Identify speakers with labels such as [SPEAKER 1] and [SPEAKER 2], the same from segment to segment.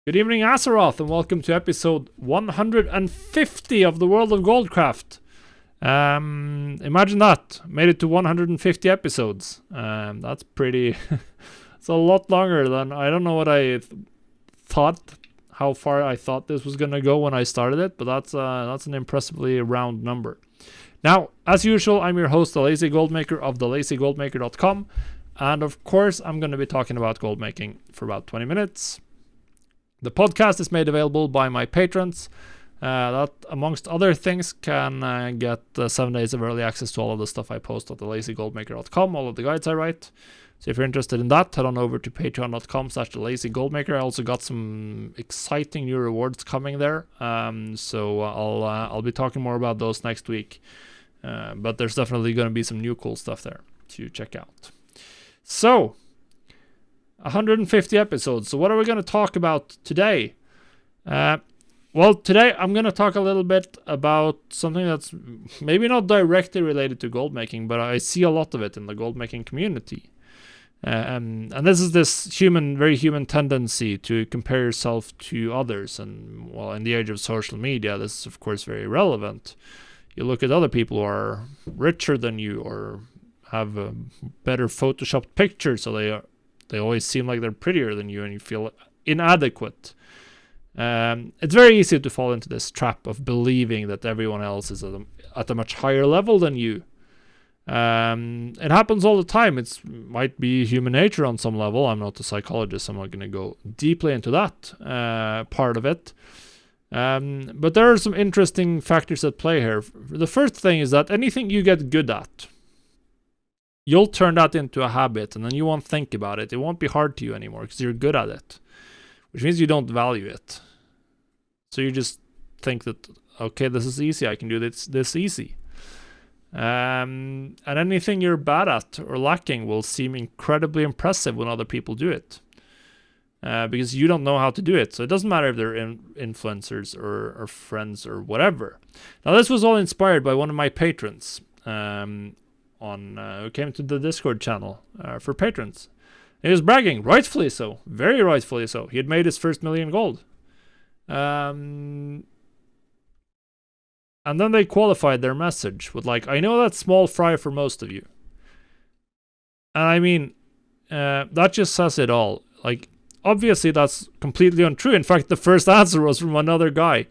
[SPEAKER 1] Good evening, Azeroth, and welcome to episode 150 of the World of Goldcraft. Imagine that. Made it to 150 episodes. That's pretty... it's a lot longer than... I don't know what I thought, how far I thought this was going to go when I started it, but that's an impressively round number. Now, as usual, I'm your host, the Lazy Goldmaker of thelazygoldmaker.com, and of course, I'm going to be talking about gold making for about 20 minutes. The podcast is made available by my patrons that, amongst other things, can get 7 days of early access to all of the stuff I post at thelazygoldmaker.com, all of the guides I write. So if you're interested in that, head on over to patreon.com/thelazygoldmaker. I also got some exciting new rewards coming there, so I'll be talking more about those next week. But there's definitely going to be some new cool stuff there to check out. So... 150 episodes. So what are we going to talk about today? Well, today I'm going to talk a little bit about something that's maybe not directly related to gold making, but I see a lot of it in the gold making community. And this is this very human tendency to compare yourself to others. And well, in the age of social media, this is of course very relevant. You look at other people who are richer than you or have a better photoshopped picture, so they always seem like they're prettier than you and you feel inadequate. It's very easy to fall into this trap of believing that everyone else is at a much higher level than you. It happens all the time. It might be human nature on some level. I'm not a psychologist. I'm not going to go deeply into that part of it. But there are some interesting factors at play here. The first thing is that anything you get good at, you'll turn that into a habit, and then you won't think about it. It won't be hard to you anymore because you're good at it, which means you don't value it. So you just think that, okay, this is easy. I can do this easy. And anything you're bad at or lacking will seem incredibly impressive when other people do it, because you don't know how to do it. So it doesn't matter if they're influencers or friends or whatever. Now, this was all inspired by one of my patrons. Who came to the Discord channel for patrons. He was bragging, rightfully so, very rightfully so. He had made his first million gold. And then they qualified their message with I know that's small fry for most of you. And I mean, that just says it all. Obviously that's completely untrue. In fact, the first answer was from another guy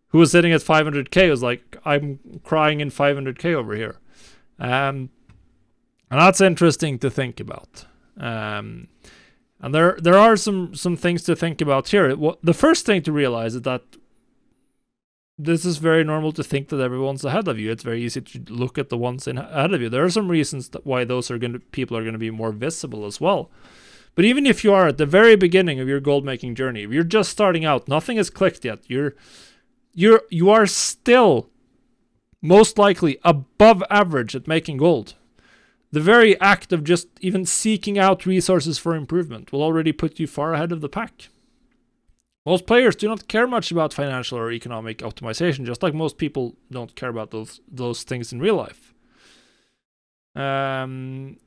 [SPEAKER 1] who was sitting at 500k. He was like, I'm crying in 500k over here. And that's interesting to think about. And there are some things to think about here. The first thing to realize is that this is very normal to think that everyone's ahead of you. It's very easy to look at the ones ahead of you. There are some reasons why those people are going to be more visible as well. But even if you are at the very beginning of your gold making journey, if you're just starting out, nothing has clicked yet. You are still most likely above average at making gold. The very act of just even seeking out resources for improvement will already put you far ahead of the pack. Most players do not care much about financial or economic optimization, just like most people don't care about those things in real life. And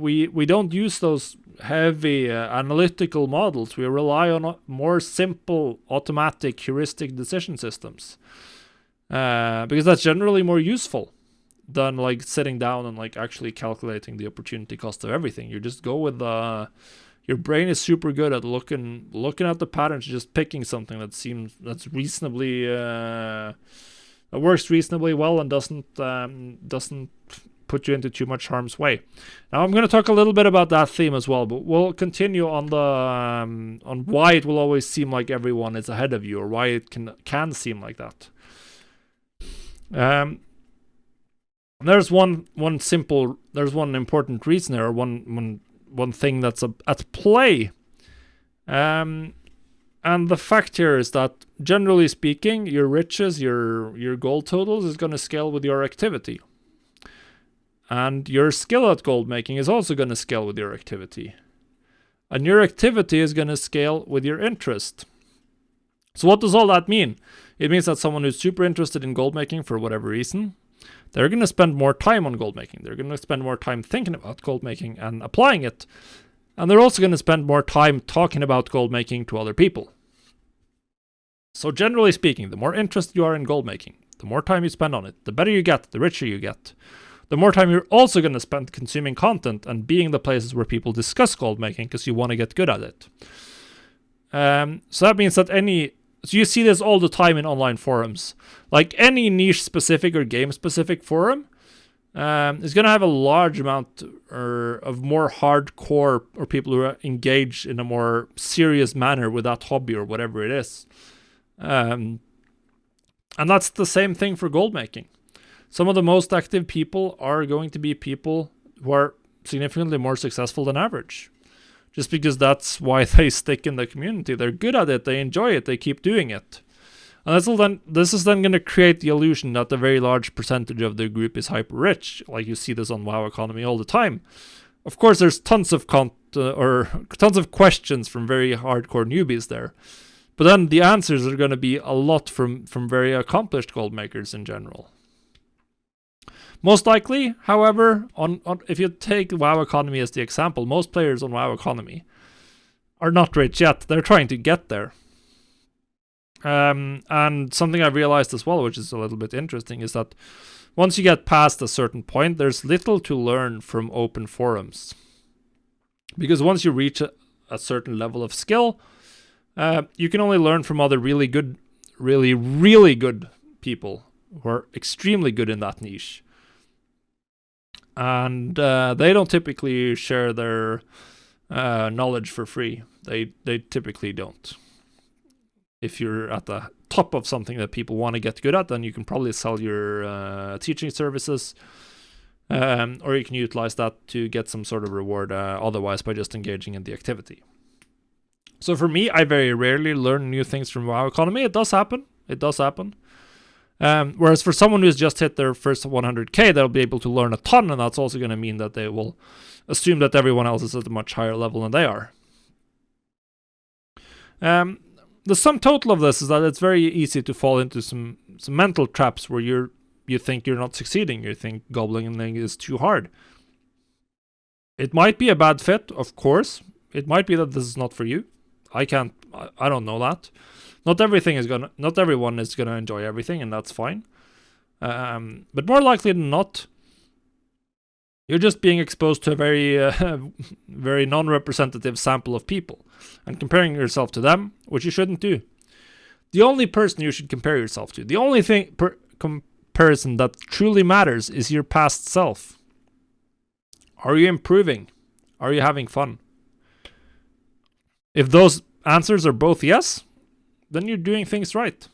[SPEAKER 1] we don't use those heavy analytical models. We rely on more simple, automatic, heuristic decision systems. Because that's generally more useful than sitting down and actually calculating the opportunity cost of everything. You just go with your brain is super good at looking at the patterns, just picking something that's reasonably that works reasonably well and doesn't put you into too much harm's way. Now I'm going to talk a little bit about that theme as well, but we'll continue on the on why it will always seem like everyone is ahead of you, or why it can seem like that. There's one important reason there, or one thing that's at play. And the fact here is that, generally speaking, your riches, your gold totals is going to scale with your activity. And your skill at gold making is also going to scale with your activity. And your activity is going to scale with your interest. So what does all that mean? It means that someone who's super interested in gold making for whatever reason, they're going to spend more time on gold making. They're going to spend more time thinking about gold making and applying it. And they're also going to spend more time talking about gold making to other people. So generally speaking, the more interested you are in gold making, the more time you spend on it, the better you get, the richer you get. The more time you're also going to spend consuming content and being the places where people discuss gold making because you want to get good at it. So that means that so you see this all the time in online forums. Like any niche specific or game specific forum is going to have a large amount of more hardcore or people who are engaged in a more serious manner with that hobby or whatever it is. And that's the same thing for gold making. Some of the most active people are going to be people who are significantly more successful than average. Just because that's why they stick in the community. They're good at it, they enjoy it, they keep doing it. And this is then going to create the illusion that a very large percentage of the group is hyper rich. Like you see this on WoW Economy all the time. Of course, there's tons of questions from very hardcore newbies there. But then the answers are going to be a lot from very accomplished gold makers in general. Most likely, however, if you take WoW Economy as the example, most players on WoW Economy are not rich yet. They're trying to get there. And something I've realized as well, which is a little bit interesting, is that once you get past a certain point, there's little to learn from open forums. Because once you reach a certain level of skill, you can only learn from other really good, really, really good people who are extremely good in that niche. And they don't typically share their knowledge for free. They typically don't. If you're at the top of something that people want to get good at, then you can probably sell your teaching services, or you can utilize that to get some sort of reward otherwise by just engaging in the activity. So for me, I very rarely learn new things from WoW Economy. It does happen. Whereas for someone who's just hit their first 100k, they'll be able to learn a ton, and that's also going to mean that they will assume that everyone else is at a much higher level than they are. The sum total of this is that it's very easy to fall into some mental traps where you think you're not succeeding. You think goblin is too hard. It might be a bad fit, of course. It might be that this is not for you. I don't know that. Not everyone is gonna enjoy everything, and that's fine. But more likely than not, you're just being exposed to a very, very non-representative sample of people and comparing yourself to them, which you shouldn't do. The only person you should compare yourself to, the only comparison that truly matters is your past self. Are you improving? Are you having fun? If those answers are both yes, then you're doing things right.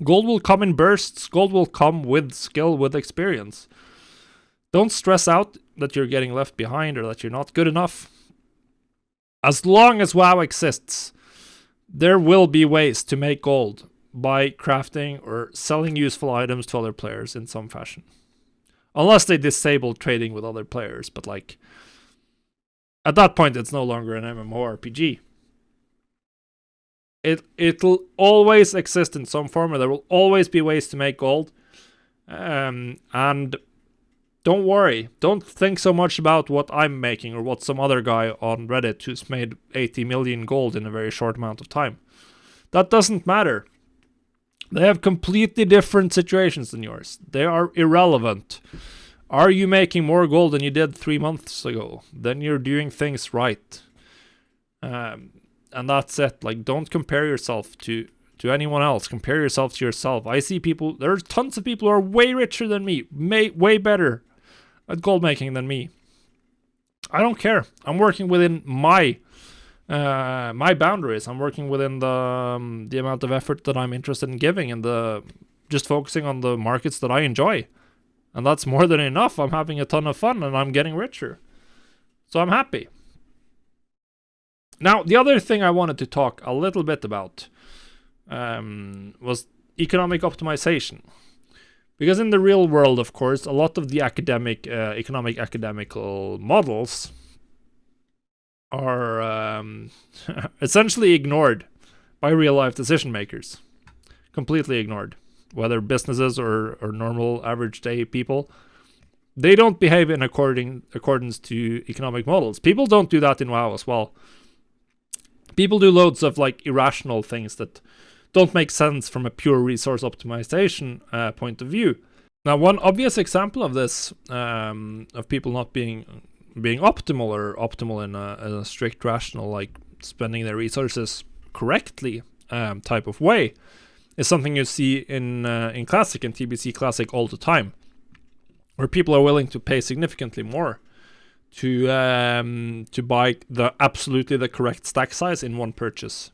[SPEAKER 1] Gold will come in bursts. Gold will come with skill, with experience. Don't stress out that you're getting left behind or that you're not good enough. As long as WoW exists, there will be ways to make gold by crafting or selling useful items to other players in some fashion. Unless they disable trading with other players, but like, at that point it's no longer an MMORPG. It'll always exist in some form, or there will always be ways to make gold. And don't worry, don't think so much about what I'm making or what some other guy on Reddit who's made 80 million gold in a very short amount of time. That doesn't matter. They have completely different situations than yours. They are irrelevant. Are you making more gold than you did 3 months ago? Then you're doing things right. And that's it. Like, don't compare yourself to anyone else. Compare yourself to yourself. I see people, there's tons of people who are way richer than me, way better at gold making than me. I don't care. I'm working within my boundaries. I'm working within the amount of effort that I'm interested in giving, and just focusing on the markets that I enjoy. And that's more than enough. I'm having a ton of fun and I'm getting richer. So I'm happy. Now, the other thing I wanted to talk a little bit about was economic optimization. Because in the real world, of course, a lot of the academical models are essentially ignored by real-life decision makers. Completely ignored. Whether businesses or normal average day people, they don't behave in accordance to economic models. People don't do that in WoW as well. People do loads of like irrational things that don't make sense from a pure resource optimization point of view. Now, one obvious example of this, of people not being optimal or optimal in a strict rational, like spending their resources correctly type of way, is something you see in Classic and TBC Classic all the time, where people are willing to pay significantly more to buy absolutely the correct stack size in one purchase,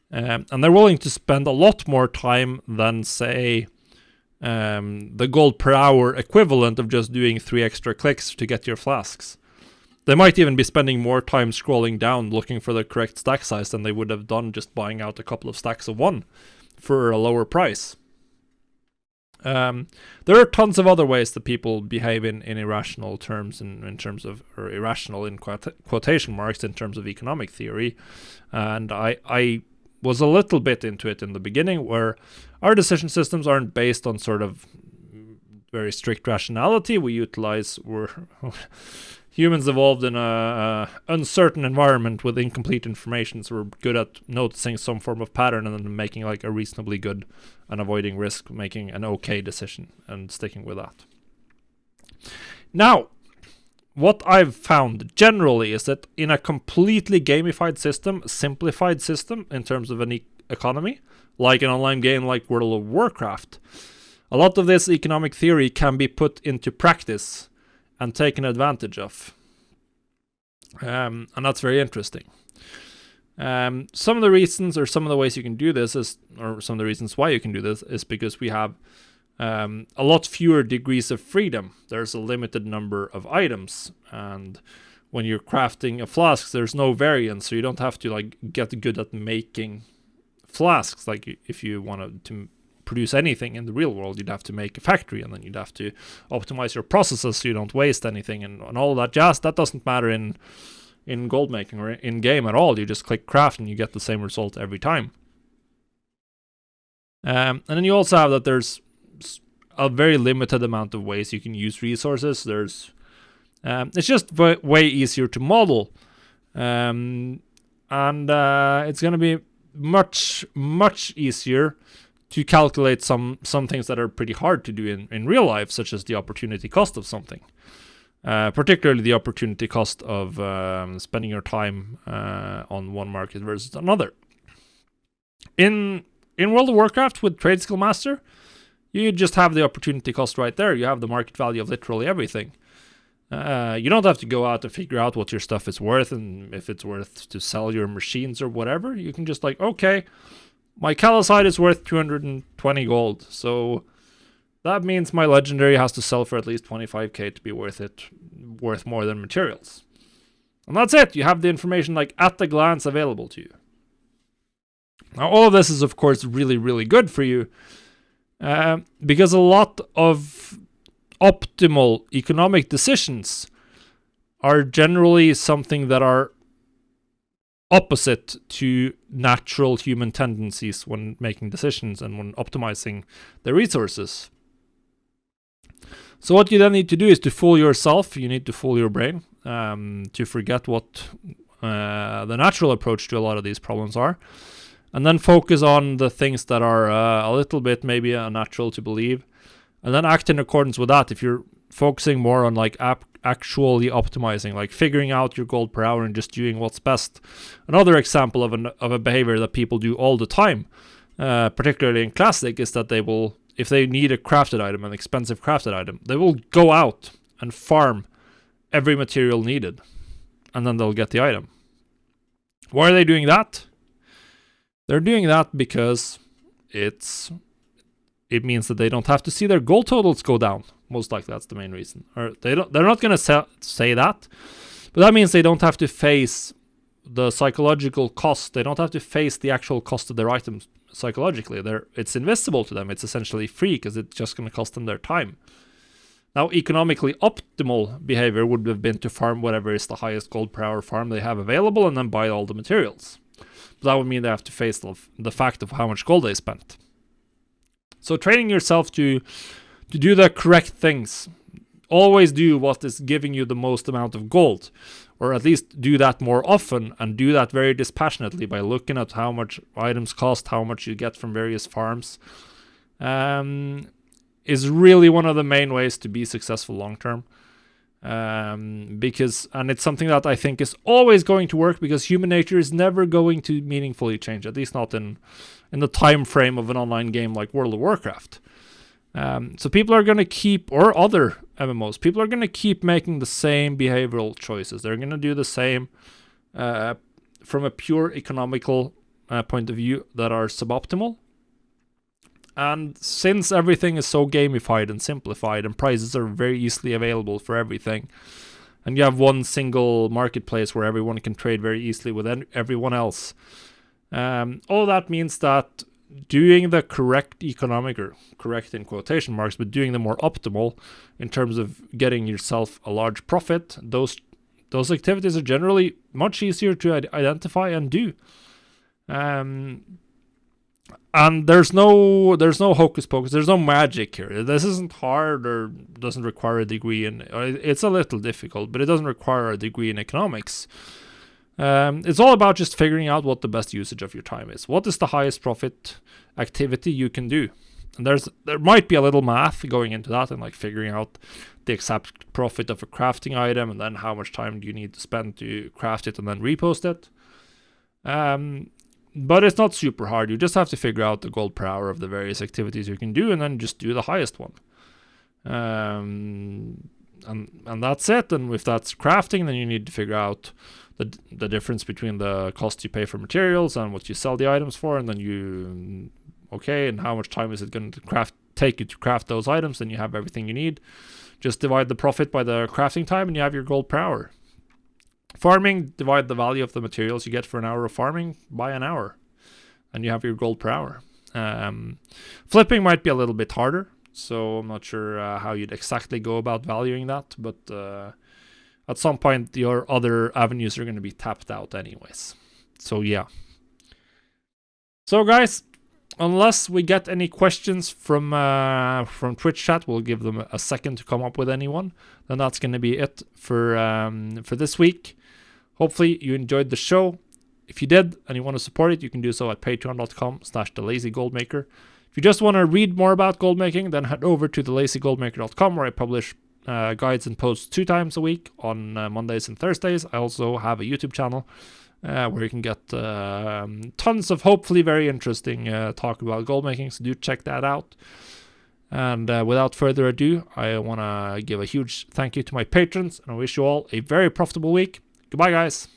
[SPEAKER 1] and they're willing to spend a lot more time than, say, the gold per hour equivalent of just doing 3 extra clicks to get your flasks. They might even be spending more time scrolling down looking for the correct stack size than they would have done just buying out a couple of stacks of one for a lower price. There are tons of other ways that people behave in irrational terms, in terms of, or irrational in quotation marks, in terms of economic theory. And I was a little bit into it in the beginning, where our decision systems aren't based on sort of very strict rationality. We're humans evolved in a uncertain environment with incomplete information, so we're good at noticing some form of pattern and then making like a reasonably good and avoiding risk, making an okay decision and sticking with that. Now, what I've found generally is that in a completely gamified system, simplified system in terms of an economy, like an online game like World of Warcraft, a lot of this economic theory can be put into practice and taken advantage of. And that's very interesting. Some of the reasons, or some of the ways you can do this is, or some of the reasons why you can do this, is because we have a lot fewer degrees of freedom. There's a limited number of items, and when you're crafting a flask, there's no variance, so you don't have to like get good at making flasks. Like if you wanted to produce anything in the real world, you'd have to make a factory, and then you'd have to optimize your processes so you don't waste anything, and all of that jazz. That doesn't matter in gold making or in game at all. You just click craft and you get the same result every time. And then you also have that there's a very limited amount of ways you can use resources. There's it's just way easier to model, and it's going to be much easier to calculate some things that are pretty hard to do in real life, such as the opportunity cost of something. Particularly the opportunity cost of spending your time on one market versus another. In World of Warcraft with Trade Skill Master, you just have the opportunity cost right there. You have the market value of literally everything. You don't have to go out and figure out what your stuff is worth and if it's worth to sell your machines or whatever. You can just like, okay, my Caliside is worth 220 gold, so that means my legendary has to sell for at least 25k to be worth more than materials. And that's it. You have the information like at the glance available to you. Now, all of this is, of course, really, really good for you because a lot of optimal economic decisions are generally something that are opposite to natural human tendencies when making decisions and when optimizing the resources. So what you then need to do is to fool yourself. You need to fool your brain to forget what the natural approach to a lot of these problems are, and then focus on the things that are a little bit maybe unnatural to believe, and then act in accordance with that. If you're focusing more on like actually optimizing, like figuring out your gold per hour and just doing what's best. Another example of a behavior that people do all the time, particularly in Classic, is that they will, if they need a crafted item, an expensive crafted item, they will go out and farm every material needed, and then they'll get the item. Why are they doing that? They're doing that because it means that they don't have to see their gold totals go down. Most likely that's the main reason. Or they're not going to say that, but that means they don't have to face the psychological cost. They don't have to face the actual cost of their items psychologically. It's invisible to them. It's essentially free because it's just going to cost them their time. Now, economically optimal behavior would have been to farm whatever is the highest gold per hour farm they have available and then buy all the materials. But that would mean they have to face the fact of how much gold they spent. So training yourself to do the correct things. Always do what is giving you the most amount of gold, or at least do that more often, and do that very dispassionately by looking at how much items cost, how much you get from various farms, is really one of the main ways to be successful long term. Because it's something that I think is always going to work, because human nature is never going to meaningfully change, at least not in the time frame of an online game like World of Warcraft. So people are going to keep, or other MMOs, people are going to keep making the same behavioral choices. They're going to do the same from a pure economical point of view that are suboptimal. And since everything is so gamified and simplified, and prices are very easily available for everything, and you have one single marketplace where everyone can trade very easily with everyone else, all that means that doing the correct economic, or correct in quotation marks, but doing the more optimal in terms of getting yourself a large profit, those activities are generally much easier to identify and do. And there's no hocus pocus, there's no magic here. This isn't hard or doesn't require a degree in, it's a little difficult, but it doesn't require a degree in economics. It's all about just figuring out what the best usage of your time is. What is the highest profit activity you can do? And there might be a little math going into that, and like figuring out the exact profit of a crafting item, and then how much time do you need to spend to craft it and then repost it. But it's not super hard. You just have to figure out the gold per hour of the various activities you can do, and then just do the highest one. And that's it. And if that's crafting, then you need to figure out the difference between the cost you pay for materials and what you sell the items for, and then and how much time is it going to take you to craft those items, and you have everything you need. Just divide the profit by the crafting time, and you have your gold per hour. Farming, divide the value of the materials you get for an hour of farming by an hour, and you have your gold per hour. Flipping might be a little bit harder, so I'm not sure how you'd exactly go about valuing that, but at some point your other avenues are going to be tapped out anyways. So yeah. So guys, unless we get any questions from Twitch chat, we'll give them a second to come up with anyone. Then that's going to be it for this week. Hopefully you enjoyed the show. If you did and you want to support it, you can do so at patreon.com/thelazygoldmaker. If you just want to read more about gold making, then head over to thelazygoldmaker.com, where I publish guides and posts 2 times a week on Mondays and Thursdays. I also have a YouTube channel where you can get tons of hopefully very interesting talk about gold making, so do check that out. And without further ado, I want to give a huge thank you to my patrons, and I wish you all a very profitable week. Goodbye, guys.